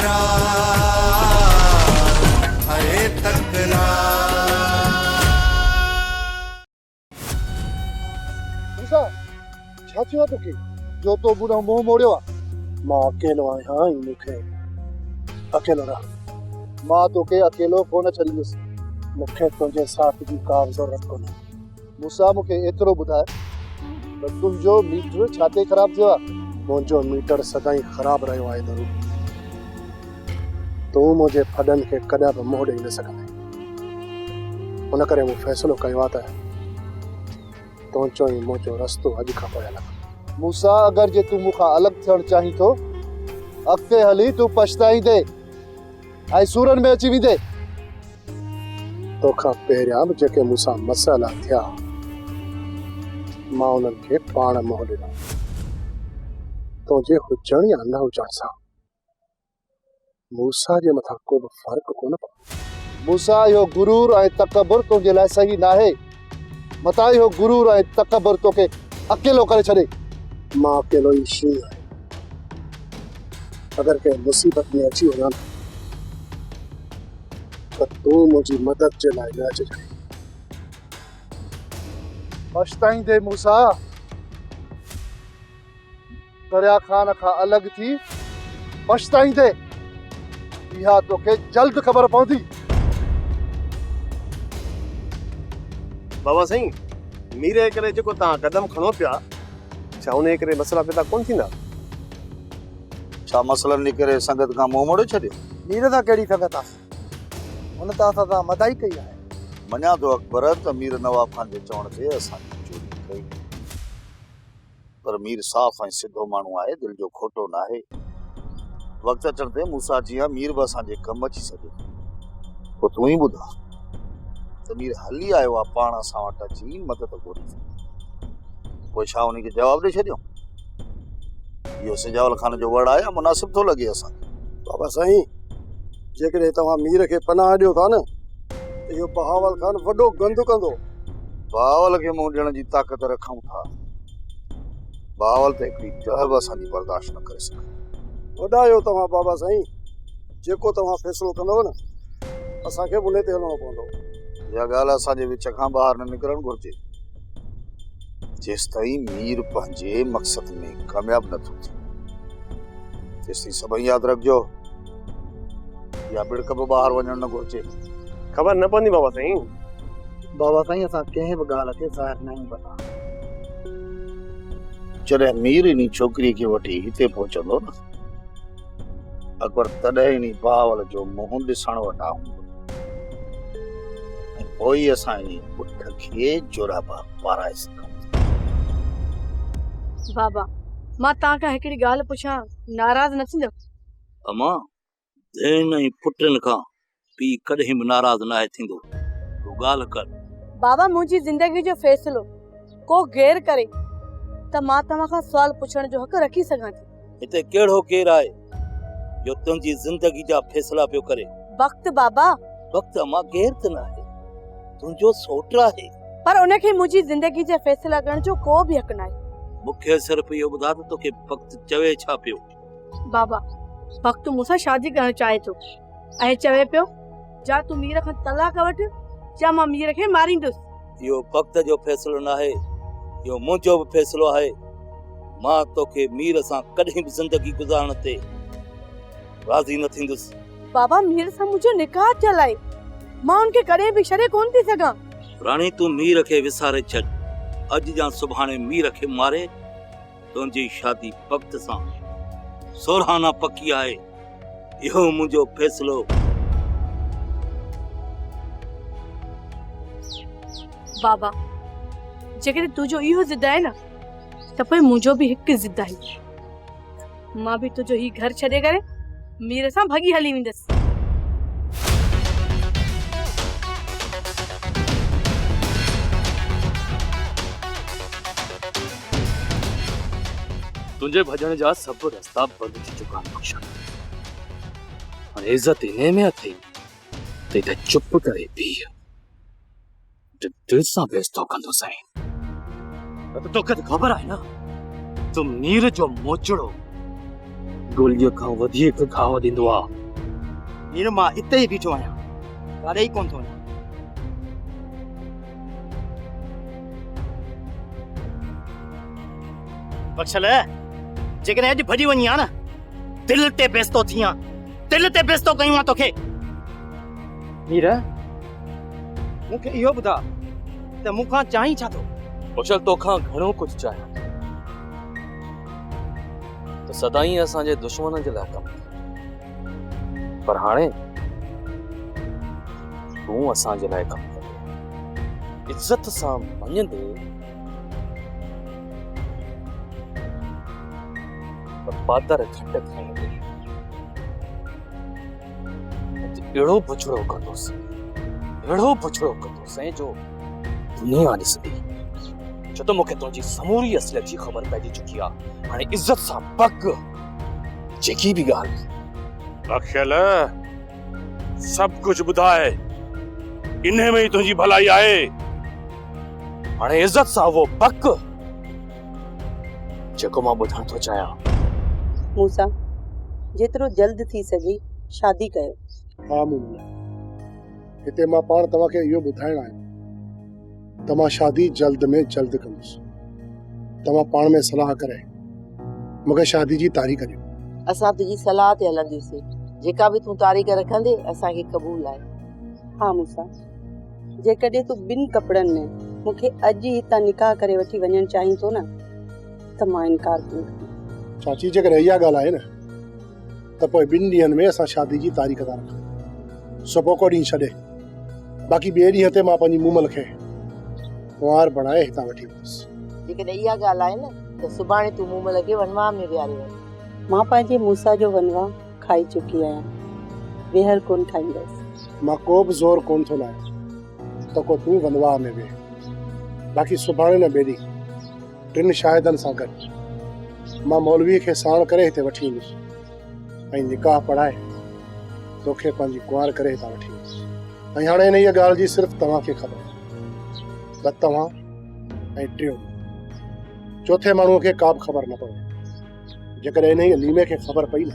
है मूसा छा थियो तोखे जो तो बुढ़ो मुंह मोड़ियो मां अकेलो आहियां ऐं मूंखे अकेलो रह मां तोखे अकेलो कोन छॾींदुसि मूंखे तुंहिंजे साथ जी का ज़रूरत कोन्हे मूसा मूंखे एतिरो ॿुधाए त तुंहिंजो मीटर छाते ख़राब थियो आहे मुंहिंजो मीटर सदाईं ख़राब रहियो आहे ज़रूर तूं मुंहिंजे फॾनि खे कॾहिं बि मुंहुं ॾेई न सघंदे उन करे मूं फ़ैसिलो कयो आहे त तुंहिंजो ई मुंहिंजो रस्तो अॼु खां पोइ अलॻि मूसा अगरि जे तूं मूंखां अलॻि थियणु चाहीं थो अॻिते हली तूं पछताईंदे ऐं सूरनि में अची वेंदे तोखां पहिरियां बि जेके मूंसां मसइला थिया मां उन्हनि खे पाण मुंहुं ॾिनो तुंहिंजे हुजण या न हुजण सां मूसा जे मथां को बि फ़र्क़ु कोन पवंदो मूसा इहो गुरूर ऐं तकबुर तुंहिंजे लाइ सही न आहे मता इहो गुरूर ऐं तकबुर तोखे अकेलो करे छॾे मां अकेलो ई शींहुं आहियां अगरि कंहिं मुसीबत में अची वञा त तूं मुंहिंजी मदद जे लाइ न अचिजांइ पछताईंदे मूसा दरिया खान खां अलॻि थी पछताईंदे इहा तोखे जल्द ख़बर पवंदी बाबा साईं मीरे करे जेको तव्हां कदम खणो पिया छा उन करे मसला पैदा कोन थींदा छा मसलनि निकिरे संगत खां मुंहुं मोड़े छॾियो मीर सां कहिड़ी संगत आहे हुन त असां सां मदाई कई आहे मञा थो अकबर त मीर नवाब खान जे चवण ते असांजी चोरी कई पर मीर साफ़ ऐं सिधो माण्हू आहे दिलि जो खोटो न आहे वक़्तु अचण ते मूसा जीअं मीर बि असांजे कमु अची सघे पोइ तूं ई ॿुधा त मीर हली आयो आहे पाण असां वटि अची मदद घुरी पोइ छा उनखे जवाबु ॾेई छॾियो इहो सिजावल खान जो वर्ड आहे मुनासिब थो लॻे असांखे बाबा साईं जेकॾहिं तव्हां मीर खे पनाह ॾियो था न त इहो बहावल खान वॾो गंद कंदो बहावल खे मुंहुं ॾियण जी ताक़त रखूं था बहावल त हिकिड़ी जहर बि असांजी बर्दाश्त न करे सघे वॾा आहियो तव्हां बाबा साईं जेको तव्हां फ़ैसिलो कंदव न असांखे उन ते हलणो पवंदो इहा ॻाल्हि असांजे विच खां ॿाहिरि न निकिरणु घुरिजे जेसिताईं मीर पंहिंजे मक़सद में कामयाबु नथो थिए तेसिताईं सभई यादि रखिजो या बिड़क बि ॿाहिरि वञणु न घुरिजे ख़बर न पवंदी बाबा साईं असां कंहिं बि ॻाल्हि खे ज़ाहिर न कंदा जॾहिं मीर इन छोकिरीअ खे वठी हिते पहुचंदो न अकबर तॾहिं इन बहावल जो मुंहुं ॾिसण वटां हूंदो ऐं पोइ असां इन पुठ खे जोराबा पाराए सघूं बाबा मां तव्हांखां हिकिड़ी ॻाल्हि पुछां नाराज़ न थींदव अमा भेण ऐं पुटनि खां पीउ कॾहिं बि नाराज़ न थींदो तूं ॻाल्हि कर बाबा मुंहिंजी ज़िंदगी जो फ़ैसिलो को गैर करे त मां तव्हांखां सुवाल पुछण जो हक़ रखी सघां थी हिते कहिड़ो केरु आहे जो तुंहिंजी ज़िंदगी जा फ़ैसिला पियो करे वक़्तु बाबा वक़्तु अमा केरु त न आहे तुंहिंजो सोट आहे पर उनखे मुंहिंजी ज़िंदगी जा फ़ैसिला करण जो को बि हक़ न आहे मूंखे सिर्फ़ु इहो ॿुधा त तोखे वक़्तु चवे छा पियो बाबा वक़्तु मूंसां शादी करणु चाहे थो ऐं चवे पियो जा तूं मीर खां तलाक वठि या मां मीर खे मारींदुसि इहो वक़्त जो फ़ैसिलो न आहे इहो मुंहिंजो बि फ़ैसिलो आहे मां तोखे मीर सां कॾहिं बि ज़िंदगी गुज़ारण ते राज़ी न थींदुसि बाबा मीर सां मुंहिंजो निकाह थियल आहे मां उनखे कॾहिं बि छॾे कोन थी सघां राणी तूं मीर खे विसारे छॾ अॼु या सुभाणे मीर खे मारे तुंहिंजी शादी वक़्त सां सोरहाना पकी आहे इहो मुंहिंजो फ़ैसिलो बाबा जेकॾहिं तुंहिंजो इहो ज़िद आहे न त पोइ मुंहिंजो बि हिकु ज़िद आहे मां बि तुंहिंजो ही घर छॾे करे मीर सां भगी हली वेंदसि तुंहिंजे भॼण जा सभु रस्ता बंदि थी चुका आहिनि हाणे इज़त इने में अथई त इते चुप करे बीह दिलि सां बेइज़्ज़ती कंदो साईं त तोखे त ख़बर आहे न तूं मीर जो मोचड़ो गोलीअ खां वधीक घाव ॾींदो आहे। हींअर मां हिते ई बीठो आहियां, काॾे ई कोन थो वञां। बख्शल जेकॾहिं अॼु भॼी वञी हा न, दिल ते बेस्तो थी हा, दिल ते बेस्तो कयूं हा तोखे। मीर मूंखे इहो ॿुधा त मूंखां चाहीं छा थो? कुशल तोखां घणो कुझु चाहियां त सदाईं असांजे दुश्मन जे लाइ कमु कर। पर हाणे तूं असांजे लाइ कमु कर, इज़त सां मञंदे त पादर खट खाईंदे अहिड़ो बुछड़ो कंदोसीं, अहिड़ो बुछड़ो कंदोसीं जो दुनिया ॾिसंदी। छो त मूंखे तुंहिंजी समूरी असलियत जी ख़बर पइजी चुकी आहे। हाणे इज़त सां पक जेकी बि ॻाल्हि। बख्शल सभु कुझु ॿुधाए, इन में ई तुंहिंजी भलाई आहे। हाणे इज़त सां वो पक जेको मां ॿुधण थो चाहियां। मूसा, जेतिरो जल्द थी सघे शादी कयो। हा मुमला, हिते मां पाण तव्हांखे इहो ॿुधाइण आहियां त मां शादी जल्द में जल्द कंदुसि। तव्हां पाण में सलाह करे मूंखे शादी जी तारीख़ ॾियो। असां तुंहिंजी सलाह ते हलंदासीं, जेका बि तूं तारीख़ रखंदे असांखे क़बूल आहे। हा मूसा, जेकॾहिं तूं ॿिनि कपिड़नि में मूंखे अॼु ई हितां निकाह करे वठी वञणु चाहीं थो न, त मां इनकार कोन कंदमि। चाची जेकॾहिं इहा ॻाल्हि आहे न त पोइ 2 ॾींहंनि में असां शादी जी तारीख़ था रखूं। सुबुह ॾींहुं छॾे बाक़ी ॿिए ॾींहं ते मां पंहिंजी मूमल खे कुंवार बणाए हितां वठी वेंदुसि। जेकॾहिं इहा ॻाल्हि आहे न त सुभाणे तूं मूमल खे वनवाह में विहारे वञ। मां पंहिंजे मूसा जो वनवाह खाई चुकी आहियां, ॿीहर कोन खाईंदसि। मां को बि ज़ोर कोन थो लायां त को तूं वनवाह में वेह। बाक़ी सुभाणे न ॿिए ॾींहुं 3 शाहिदनि सां गॾु मां मौलवीअ खे साण करे हिते वठी ईंदुसि ऐं निकाह पढ़ाए तोखे पंहिंजी कुंवार करे हितां वठी ईंदुसि। ऐं हाणे इन इहा ॻाल्हि जी सिर्फ़ु तव्हांखे ख़बर आहे, त तव्हां ऐं 3 चौथे माण्हूअ खे का बि ख़बर न पवे। जेकॾहिं इन ई लीमे खे ख़बर पई न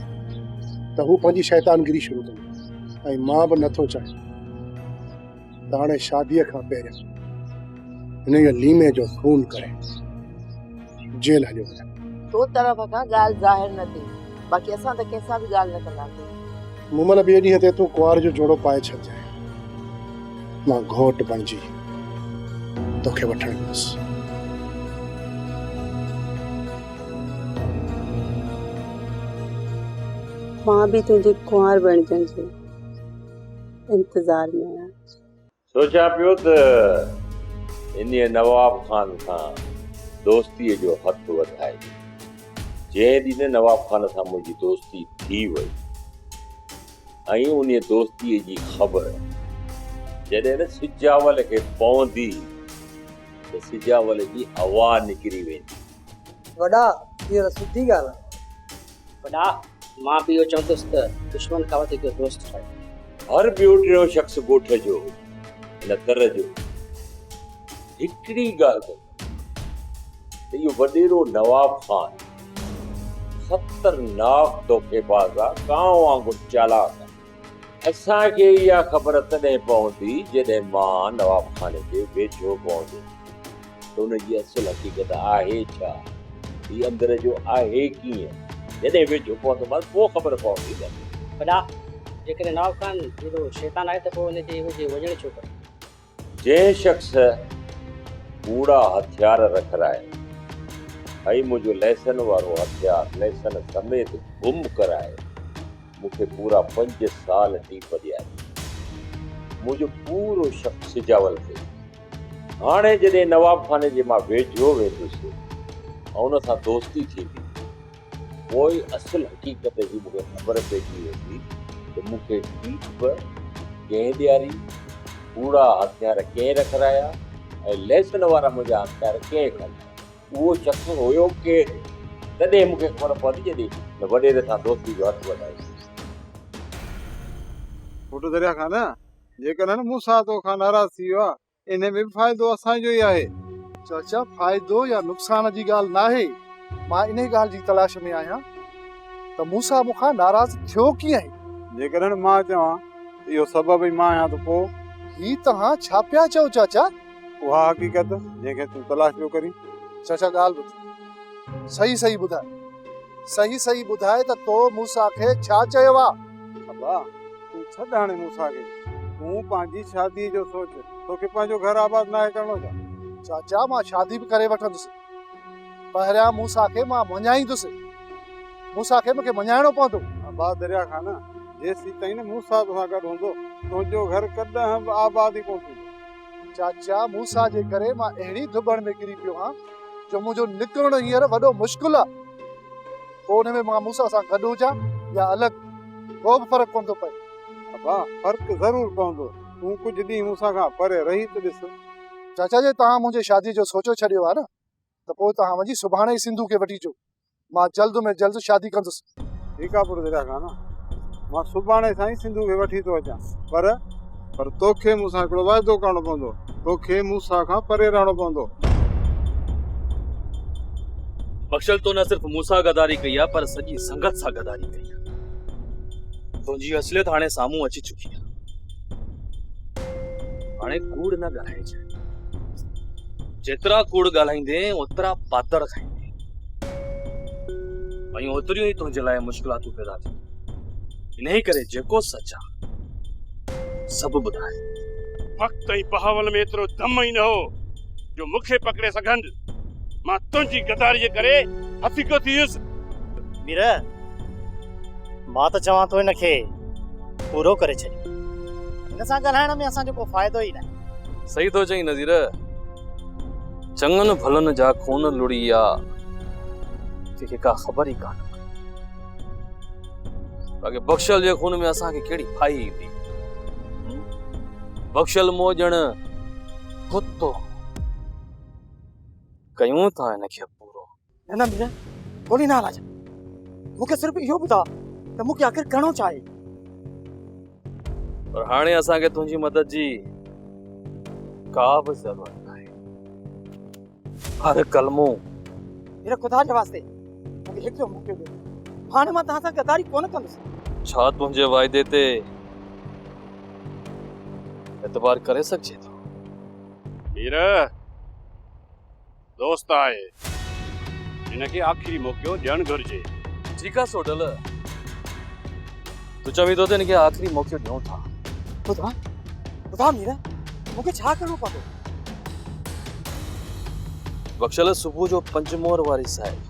त हू पंहिंजी शैतानगिरी शुरू कंदो। ऐं मां बि नथो चाहियां त हाणे शादीअ खां पहिरियों हिन लीमे जो खून करे जेल हलियो वञे। तो तरफ़ खां ॻाल्हि ज़ाहिर न थिए, बाक़ी असां त कंहिंसां बि ॻाल्हि न कंदासीं। मूमल ॿिए ॾींहं ते तूं कुंवार जो जोड़ो पाए छॾिजांइ, मां घोट बणिजी तोखे वठण ईंदुसि। मां बि तुंहिंजे कुंवार बणजण जे इंतज़ार में आहियां। सोचा पियो त इन नवाब खान सां दोस्तीअ जो हथ वधाए। जंहिं ॾींहुं नवाब खान सां मुंहिंजी दोस्ती थी वई ऐं उन दोस्तीअ जी ख़बर जॾहिं न सिजावल खे पवंदी त सिजावल जी हवा निकिरी वेंदी। वॾा इहा सुठी ॻाल्हि आहे। वॾा मां बि इहो चवंदुसि त दुश्मन खां वधीक दोस्त ठाहे। हर ॿियो टियों शख़्स ॻोठ जो हिन दर जो हिकिड़ी ॻाल्हि त इहो वॾेरो नवाब खान ख़तरनाक धोखेबाज़ आहे, कांव वांगुरु चालाक आहे। असांखे इहा ख़बर तॾहिं पवंदी जॾहिं मां नवाब खान जे वेझो पवंदुसि त हुनजी असुल हक़ीक़त आहे छा, हीउ अंदर जो आहे कीअं। जॾहिं वेझो पवंदोमांसि पोइ ख़बर पवंदी न। वॾा जेकॾहिं नवाब खान हेॾो शैतान आहे त पोइ हुनजे वञण छो करे? जंहिं शख़्स कूड़ा हथियार रखराए ऐं मुंहिंजो लहसन वारो हथियार लहसन समेत गुम कराए मूंखे पूरा 5 साल टीप ॾियारी। मुंहिंजो पूरो शक सिजावल ते। हाणे जॾहिं नवाब खाने जे मां वेझो वेंदुसि ऐं उन सां दोस्ती थींदी पोइ असुल हक़ीक़त जी मूंखे ख़बर पइजी वेंदी त मूंखे टीप कंहिं ॾियारी, कूड़ा हथियार कंहिं रखराया ऐं लहसन वारा मुंहिंजा हथियार कंहिं खणा। उहो शख़्स हुयो केरु, तॾहिं मूंखे ख़बर पवंदी जॾहिं वॾेरे सां दोस्ती जो हथ वधाए। फोटो दरिया खान जेकॾहिं मूंसां तोखां नाराज़ थी वियो आहे, इन में बि फ़ाइदो असांजो ई आहे। चाचा फ़ाइदो या नुक़सान जी ॻाल्हि न आहे, मां इन ॻाल्हि जी तलाश में आहियां त मूंसां मूंखां नाराज़ थियो कीअं आहे? जेकॾहिं मां चवां इहो सबब ई मां आहियां त पोइ ही तव्हां छा पिया चओ चाचा? उहा हक़ीक़त जंहिंखे तूं तलाश पियो करीं। चाचा ॻाल्हि ॿुध, सही सही ॿुधाए, सही सही ॿुधाए त तो मूंसां खे छा चयो आहे? अबा तूं छॾ हाणे मूंसां खे, तूं पंहिंजी शादीअ जो सोच, तोखे पंहिंजो घर आबाद नाहे करणो छा? चाचा मां शादी बि करे वठंदुसि, पहिरियां मूंसां खे मां मञाईंदुसि, मूंसां खे मूंखे मञाइणो पवंदो। अबा दरिया खां न जेसीं ताईं न मूंसां तोसां गॾु हूंदो तुंहिंजो घर कॾहिं बि आबाद ई कोन थींदो। चाचा मूंसां जे करे मां अहिड़ी दुबण में किरी पियो आहियां जो मुंहिंजो निकिरणु हींअर वॾो मुश्किल आहे। पोइ हुन में मां मूंसां सां गॾु हुजां या अलॻि, को बि फ़र्क़ु कोन थो पए। अबा फ़र्क़ु ज़रूरु पवंदो, तूं कुझु ॾींहं मूंसां खां परे रही त ॾिस। चाचा जे तव्हां मुंहिंजे शादी जो सोचो छॾियो आहे न, त पोइ तव्हां वञी सुभाणे ई सिंधू खे वठी अचो, मां जल्द में जल्द शादी कंदुसि। ठीकु आहे पुर दरिया खां न, मां सुभाणे सां ई सिंधू खे वठी थो अचां, पर तोखे मूंसां हिकिड़ो वाइदो करणो पवंदो, तोखे मूंसां खां परे रहणो पवंदो। बख्शल तो न सिर्फ मूंसां गदारी कई आहे पर सॼी संगत सां गदारी कई आहे। तुंहिंजी असलियत हाणे साम्हूं अची चुकी आहे। हाणे कूड़ न ॻाल्हाइजे, जेतिरा कूड़ ॻाल्हाईंदे ओतिरा पातड़ खाईंदे, ऐं ओतिरियूं ई तुंहिंजे लाइ मुश्किलातूं पैदा थियूं। इन्ही करे जेको सच आहे सभु ॿुधाए। वक्त ई बहावल में एतिरो दम ई न हो जो मूंखे पकड़े सघनि। मां तुंहिंजी गदारी जे करे हफ़ीको थी वियुसि। मीर, मां त चवां थो हिनखे पूरो करे छॾ, हिन सां ॻाल्हाइण में असांजो को फ़ाइदो ई न। सही थो चई नज़ीर, चङनि भलनि जा खून लुड़ी विया जंहिंखे का ख़बर ई कान। बाक़ी बख्शल जे खून में असांखे कहिड़ी फाई ईंदी? बख्शल मोजण कुतो कयूं था हिनखे पूरो। न मीर, गोली न हलाइजां, मूंखे सिर्फ़ु इहो ॿुधा त मूंखे आख़िर करिणो छा आहे। पर हाणे असांखे तुंहिंजी मदद जी का बि ज़रूरत नाहे। हर कलमो मीर, ख़ुदा जे वास्ते मूंखे हिकिड़ो मौक़ो ॾियो, हाणे मां तव्हां सां गदारी कोन कंदुसि। छा तुंहिंजे वाइदे ते एतबार करे सघिजे थो? मीर, दोस्त आहे, हिनखे आख़िरी मौक़ो ॾियणु घुरिजे। ठीकु आहे सोडल, तूं चवीं थो त हिनखे आख़िरी मौक़ो ॾियूं था। ॿुधा मीर, मूंखे छा करिणो पवंदो? बख्शल सुबुह जो पंजमोर वारी साहिब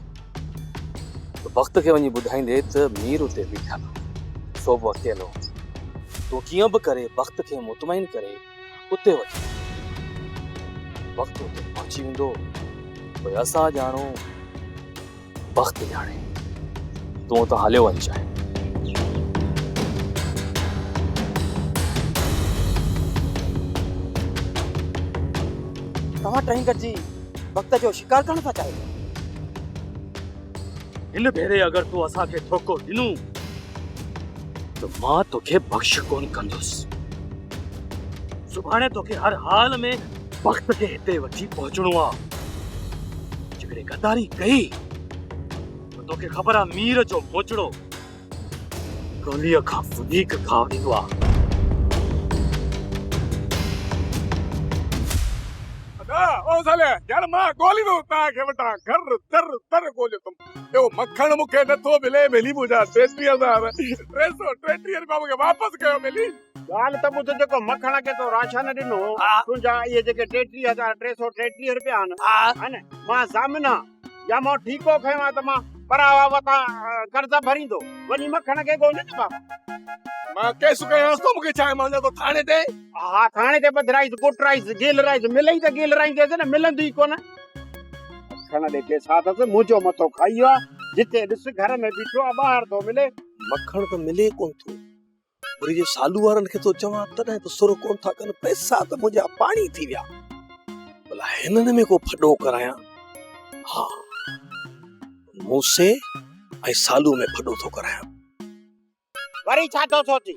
वक्त खे वञी ॿुधाईंदे त मीर उते बीठल सोबो अकेलो। तूं कीअं बि करे वक्त खे मुतमइन करे उते वठी वक्त उते पहुची वेंदो। पोइ असां ॼाणो, वक्त ॼाणे, तूं त हलियो वञ चाहे। तव्हां टहीं गॾिजी वक्त जो शिकार करणु था चाहियो? हिन भेरे अगर तूं असांखे धोखो ॾिनूं त मां तोखे बख़्श कोन कंदुसि। सुभाणे तोखे हर हाल में वक्त खे हिते वठी पहुचणो आहे। जेकॾहिं गदारी कई त तोखे ख़बर आहे मीर जो मोचड़ो गोलीअ खां वधीक घाव ॾींदो आहे। ओ साले, यार मां गोली दो तव्हांखे वटां घर तर गोलियो तुम। यो मखण मूंखे नथो मिले, मिली मुंहिंजा 33,000 333 रुपया मूंखे वापसि कयो मिली। ॻाल्हि त ॿुध, जेको मखण खे तो राशन ॾिनो, तुंहिंजा इहे जेके 33,333 रुपया आहिनि, मां ज़ामिना या मां ठीको खयो आहे त मां परावा वटां कर्ज़ भरींदो, वञी मखण खे ॻोल्हे न बाबा। मां केस कयांसि थो, मूंखे छा मां तो थाणे ते? हा, थाणे ते बदराइज़, कुटराइज़, गेल राइज़, मिलई त गेल राइज़ न, मिलंदी ई कोन। मखण ॾे केस हा अथसि, मुंहिंजो मथो खाई आहे, जिते ॾिस घर में बीठो आहे, ॿाहिरि थो मिले। मखण त मिले कोन थो, वरी जे सालू वारनि खे तो चवां तॾहिं त सुर कोन था कनि, पैसा त मुंहिंजा पाणी थी विया। भला हिननि में को फॾो करायां? हा, मूंसे ऐं सालू में फॾो थो करायां। वरी छा थो सोची?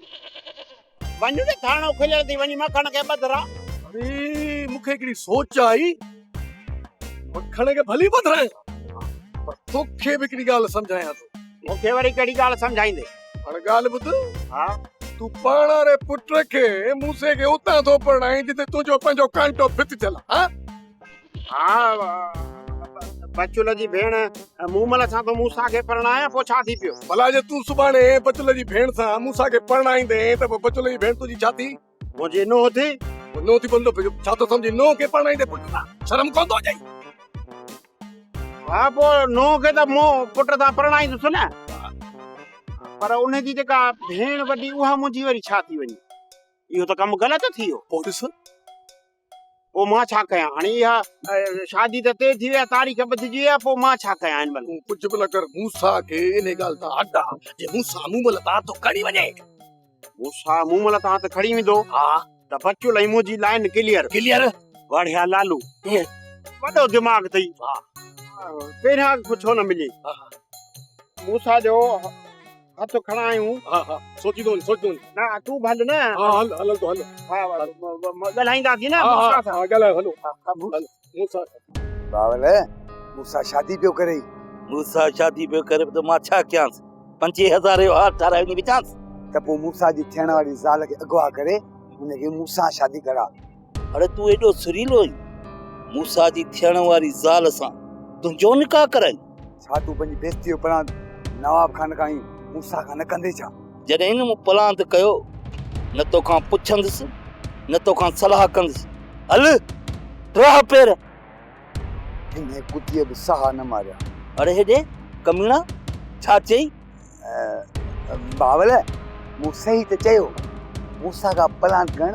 वञ न, थाणो खुलियल थी, वञी मखण खे ॿधरा। अरे मूंखे हिकिड़ी सोच आई, मखण खे भली ॿधरायां, पर तोखे बि हिकिड़ी ॻाल्हि सम्झायां थो। मूंखे वरी कहिड़ी ॻाल्हि सम्झाईंदे? हाणे ॻाल्हि ॿुध, हा तूं पाण रे पुट खे मूंसे खे उतां थो पढ़ाई जिते तुंहिंजो पंहिंजो कांटो फिट थियल हा हा बचुल जी भेण मूमल सां तो मूंसा खे परणाया, पोइ छा थी पियो? भला जे तूं सुभाणे बचुल जी भेण सां मूंसा खे परणाईंदे त पोइ बचुल जी भेण तुंहिंजी छा थी? मुंहिंजी नूंहं थी। नो थी बंदो छा तो समझी नो के परणाईंदे पुट सां शर्म कोन थो अचे? हा पोइ नूंहं खे त मूं पुट सां परणाईंदुसि न, पर उनजी जेका भेण वॾी उहा मुंहिंजी वरी छा थी वञे? इहो त कमु ग़लति थी वियो। पोइ ॾिस पोइ मां छा कयां? हाणे इहा शादी त तय थी विया, तारीख़ ॿधिजी आहे, पोइ मां छा कयां? हिन महिल कुझु बि न कर, मूंसा खे इन ॻाल्हि तां अड्डा जे मूंसा मूमल तां तो खणी वञे। मूंसा मूमल तां त खणी वेंदो हा त बचुल ऐं मुंहिंजी लाइन क्लियर क्लियर। बढ़िया लालू वॾो दिमाग़ अथई। पहिरियां कुझु छो न मिले? मूंसा जो हथ खणायूं। हा हा सोची दो न तूं भल न। हा हल तो हल। हा ॻाल्हाईंदासीं न मूंसा सां। हा ॻाल्हायो हलो मूंसा बावल मूंसा शादी पियो करे। मूंसा शादी पियो करे त मां छा कयांसि? 5000 जो हार ठाराए वञी विचांसि त पोइ मूंसा जी थियण वारी ज़ाल खे अगवा करे हुनखे मूंसां शादी करा। अरे तूं एॾो सुरीलो आहीं? मूंसा जी थियण वारी ज़ाल सां तुंहिंजो निकाह कराई? छा तूं पंहिंजी बेइज्जती जो प्लान नवाब खान खां ई मूंसा खां न कंदे छा? जॾहिं इन मूं प्लान त कयो, न तोखां पुछंदुसि न तोखां सलाह कंदुसि। हल राह पेर। हिन कुतीअ बि साह न मारिया। अरे हेॾे कमीना छा चई? बावल मूं सही त चयो, मूंसा खां प्लान करण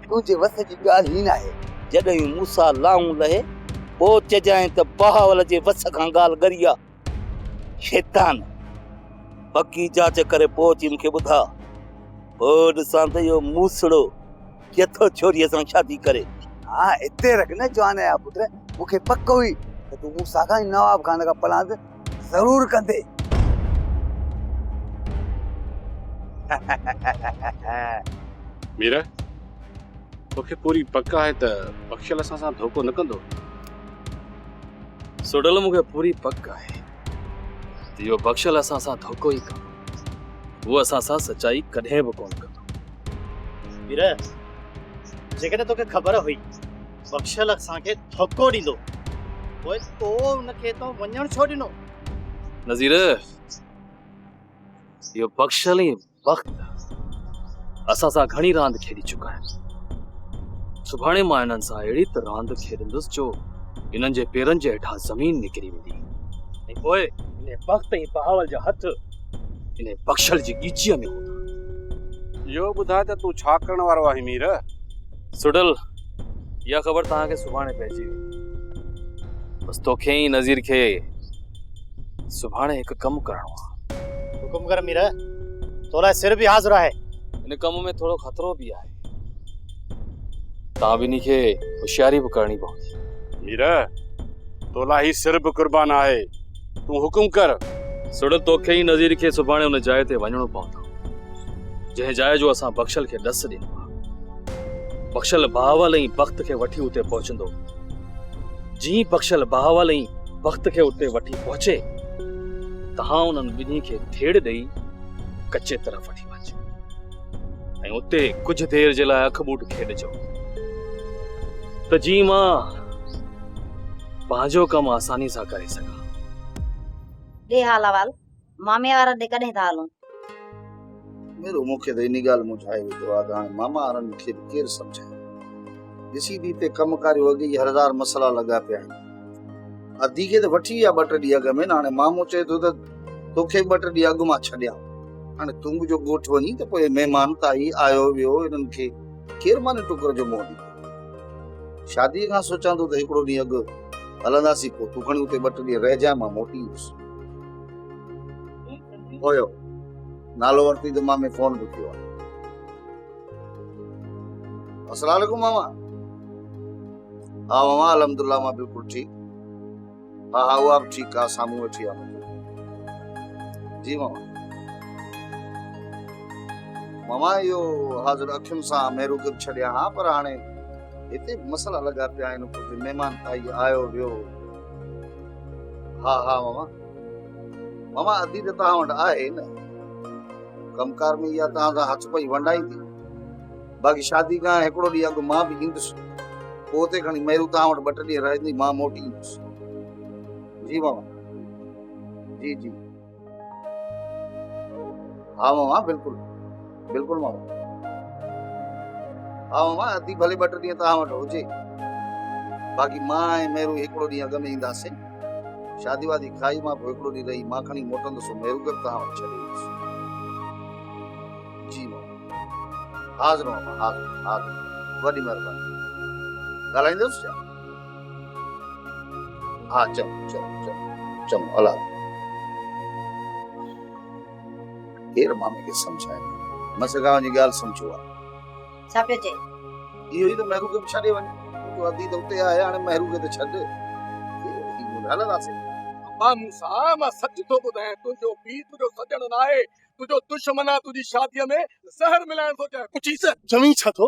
तुंहिंजे वस जी ॻाल्हि ई न आहे। जॾहिं मूंसा लाऊं लहे पोइ चइजांइ त बहावल जे वस खां ॻाल्हि ॻरी आहे। शैतान पकी जांच करे पोइ अची मूंखे ॿुधा, पोइ ॾिसां त इहो मूसड़ो केतिरो छोरीअ सां शादी करे। हा हिते रख न जवान जा पुट, मूंखे पक हुई त तूं मूंसा खां नवाब खान खां प्लान ज़रूर कंदे। मीरा तोखे पूरी पक आहे त बख्शल असां सां धोखो न कंदो? सुडल मूंखे पूरी पक आहे त इहो बख्शल असां सां धोखो ई कंदो। उहो असां सां सचाई कॾहिं बि कोन कंदो। वीर जेकॾहिं तोखे ख़बर हुई बख्शल असांखे धोखो ॾींदो, पोइ तो उनखे तो वञण छो ॾिनो? नज़ीर इहो बख्शल ई वक़्त असां सां घणी रांदि खेॾी चुका आहिनि। सुभाणे मां इन्हनि सां अहिड़ी त रांदि खेॾंदुसि जो इन्हनि जे पेरनि जे हेठां ज़मीन निकिरी वेंदी। ऐं पोइ इन वक़्त ई बहावल जा हथ इन बख्शल जी ॻीचीअ में हूंदा। इहो ॿुधाए त तूं छा करण वारो आहीं मीर? सुडल इहा ख़बर तव्हांखे सुभाणे पइजी वेंदी। बसि तोखे ई नज़ीर खे सुभाणे हिकु कमु करणो आहे। हुकुम कर मीर, तोला सिर बि हाज़िर आहे। इन कम में थोरो ख़तरो बि आहे। तव्हां ॿिन्ही खे होशियारी बि करणी पवंदी। मीर तोला ही सिर बि कुर्बान आहे, तूं हुकुम कर। सुडल तोखे ई नज़ीर खे सुभाणे उन जाइ ते वञणो पवंदो जंहिं जाइ जो असां बख्शल खे ॾस ॾिनो आहे। बख्शल बहावल ई वक़्त खे वठी उते पहुचंदो। जीअं बख्शल बहावल ई वक़्त खे उते वठी पहुचे, तव्हां उन्हनि ॿिन्ही खे थेड़ ॾेई कचे तरफ़ वठी वञो ऐं उते कुझु देर जे लाइ अख ॿूट खेॾिजो त जीअं मां पंहिंजो कमु आसानी सां करे सघां। ॾे हाल अहवाल, मामे वारनि ॾे कॾहिं था हलूं? मेरो मूंखे त इन ॻाल्हि मुझाए वेंदो आहे त हाणे मामा वारनि खे केरु सम्झाए? ॾिसी दी ते कमकारियो अॻे ई हज़ार मसला लॻा पिया आहिनि। अधी खे त वठी विया 2 ॾींहं अॻ में न, हाणे मामो चए थो त तोखे 2 ॾींहं अॻु मां छॾियां। हाणे तूं जो ॻोठ वञी त पोइ महिमान ताई आयो वियो, इन्हनि खे केरु माने टुकर जो मुंहुं ॾींदो? शादीअ खां सोचां थो त हिकिड़ो ॾींहुं अॻु हलंदासीं, पोइ तूं खणी उते 2 ॾींहं रहिजांइ, मां मोटी ईंदुसि। हुयो नालो वरिती त मामे फोन बि कयो आहे। अस्सलाम वालेकुम मामा। हा मामा अल्हम्दुलिल्लाह मां बिल्कुलु ठीकु। हा हा उहा बि ठीकु आहे, साम्हूं वेठी आहे। जी मामा। मामा इहो हाज़िर अखियुनि सां मेरू खे छॾिया हा, पर हाणे हिते मसला लॻा पिया आहिनि। कुझु महिमान ताई आयो वियो। हा हा मामा मामा अधी त तव्हां वटि आहे न, कमकार में इहा तव्हां हथ पई वंडाई थी। बाक़ी शादी खां हिकिड़ो ॾींहुं अॻु मां बि ईंदुसि, पोइ उते खणी मेरू तव्हां वटि 2 ॾींहं रहंदी, मां मोटी ईंदुसि। जी मामा, जी जी, हा मामा, बिल्कुलु बिल्कुलु मामा। हा मामा, अधी भले 2 ॾींहं तव्हां वटि हुजे, बाक़ी मां ऐं मेरू हिकिड़ो ॾींहुं अॻु में ईंदासीं। शादी वादी खाई मां पोइ हिकिड़ो ॾींहुं रही मां खणी मोटंदुसि, मेरू खे तव्हां वटि छॾे ईंदुसि। जी मामा, हाज़िर मामा, हाज़िर हाज़िर, वॾी महिरबानी। ॻाल्हाईंदुसि छा? हा, चङो अला। केरु मामे खे सम्झाए, मसगांव जी ॻाल्हि सम्झो आहे। छा पियो चए? इहो ई त मेहरू खे बि छॾे वञे, तो अधी त उते आहे, हाणे मेहरू खे त छॾ, हलंदासीं। मां मूंसां मां सच थो ॿुधायां, तुंहिंजो पीउ तुंहिंजो सजण न आहे, तुंहिंजो दुश्मन आहे। तुंहिंजी शादीअ में ज़हर मिलाइण थो चाहे। पुछीस चवी छा थो?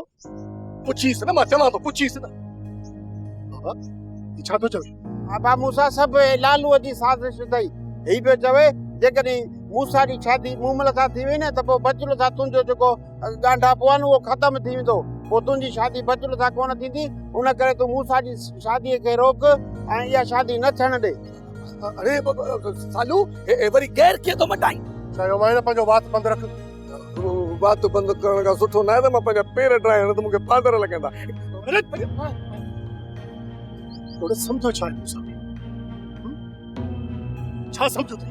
पुछीस न, मां चवां थो पुछीस न। बाबा छा थो चवे? बाबा मूंसां सभु लालूअ जी साज़िश अथई। ही पियो चवे जेकॾहिं मूंसां जी शादी मूमल सां थी वई न त पोइ बचल सां तुंहिंजो जेको ॻांढा पोइ उहो ख़तमु थी वेंदो, पोइ तुंहिंजी शादी बचल सां कोन थींदी। उन करे तूं मूंसां जी शादीअ खे रोक ऐं इहा शादी न थियण ॾे। अरे सालू, वरी गैर कीअं थो मटाई? चयो मां पंहिंजो वात बंदि रख। वात बंदि करण खां सुठो न आहे त मां पंहिंजा पेर ड्राइण त मूंखे फादर लॻंदा। थोड़ो सम्झो छा आहे मूंसां, छा सम्झो थी?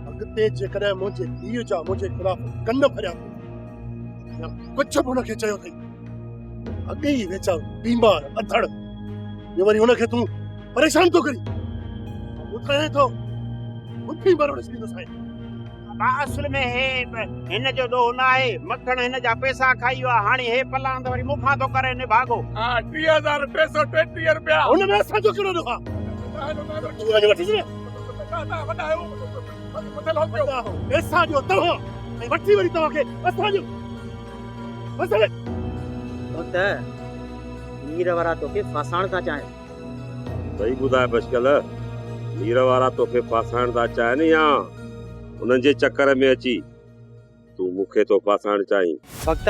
अॻिते जेकॾहिं मुंहिंजे धीउ जा मुंहिंजे ख़िलाफ़ कन भरिया या कुझु बि हुनखे चयो अथई, अॻे ई वेचारो बीमार अधड़, ये वरी हुनखे तूं परेशान थो करी। ॿुधाए थो मुंहिंजी मरण ॾिसंदो आहे। असुल में हिन जो ॾोह न आहे, मखण हिन जा पैसा खाई वियो आहे। हाणे हे पलांद वरी मूंखां थो करे ने भागो। 3033 रुपया हुन में असांजो कहिड़ो ॾोह आहे? पैसा जो तव्हां ऐं वठी वरी तव्हांखे असांजो मीर वारा तोखे फासाइण था चाहिनि। सही ॿुधाए बचकल, मीर वारा तोखे फासाइण था चाहिनि या उन्हनि जे चक्कर में अची तूं मूंखे तो फासाइण चाहीं? वक़्त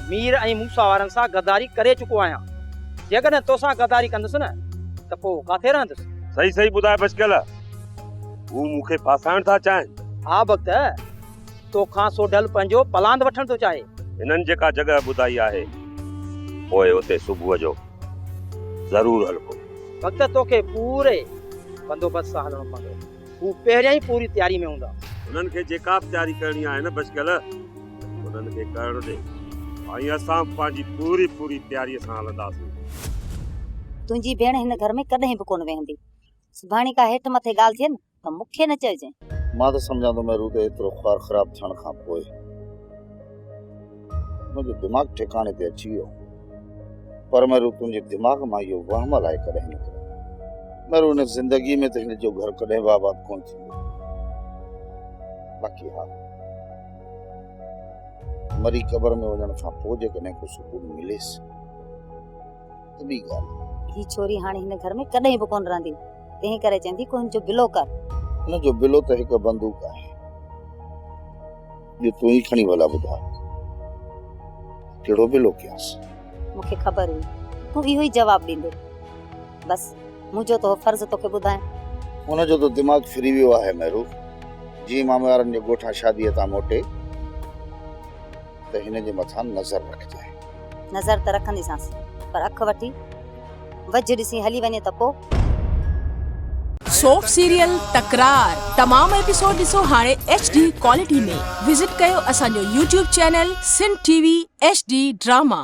मीर ऐं मूसा वारनि सां गद्दारी करे चुको आहियां। जेकॾहिं तोसां गद्दारी कंदुसि न त पोइ काथे रहंदुसि? सही सही ॿुधाए बचकल, तूं मूंखे फासाइण था चाहिनि? हा वक़्त, तोखां सोढल पंहिंजो पलांद वठण थो चाहे। हिननि जेका जॻह ॿुधाई आहे पोइ उते सुबुह जो ज़रूर हलबो। वक़्त तोखे पूरे बंदोबस्त सां हलणो पवंदो। हू पहिरियां ई पूरी तयारी में हूंदा। उन्हनि खे जेका बि तयारी करणी आहे न बचकल, उन्हनि खे करण ॾे, ऐं असां पंहिंजी पूरी पूरी तयारीअ सां हलंदासीं। तुंहिंजी भेण हिन घर में कॾहिं बि कोन वेंदी। सुभाणे का हेठि मथे ॻाल्हि थिए न त मूंखे न चइजांइ। मां त सम्झां थो मेरू त एतिरो ख़्वार ख़राब थियण खां पोइ मुंहिंजो दिमाग़ ठिकाणे ते अची वियो, पर मेरू तुंहिंजे दिमाग़ मां इहो वहम लाइ कॾहिं निकिरो। मेरू हिन ज़िंदगी में त हिन जो घर कॾहिं आबाद कोन थींदो। बाक़ी हा, मरी क़बर में वञण खां पोइ जेकॾहिं को सुकून मिलेसि त ॿी ॻाल्हि। ही छोरी हाणे हिन घर में कॾहिं बि कोन रहंदी, तंहिं करे चवंदी को हिनजो बिलो कर। हिनजो बिलो त हिकु बंदूक आहे, जो तूं ई खणी भला ॿुधा कहिड़ो बिलो कयांसि? मूंखे ख़बर हुई तूं इहो ई जवाब ॾींदो। बस मुंहिंजो तो फर्ज़ तोखे ॿुधायां। हुनजो त दिमाग़ फिरी वियो आहे मेरू। जीअं मामे वारनि जे ॻोठा शादीअ तां मोटे त हिन जे मथां नज़र रखजांइ। नज़र त रखंदीसांसि, पर अख वठी वज ॾिसी हली वञे त पोइ। सोप सीरियल तकरार तमाम एपिसोड ॾिसो हाणे HD क्वालिटी में। विजिट कयो असांजो YouTube channel Sindh TV HD drama.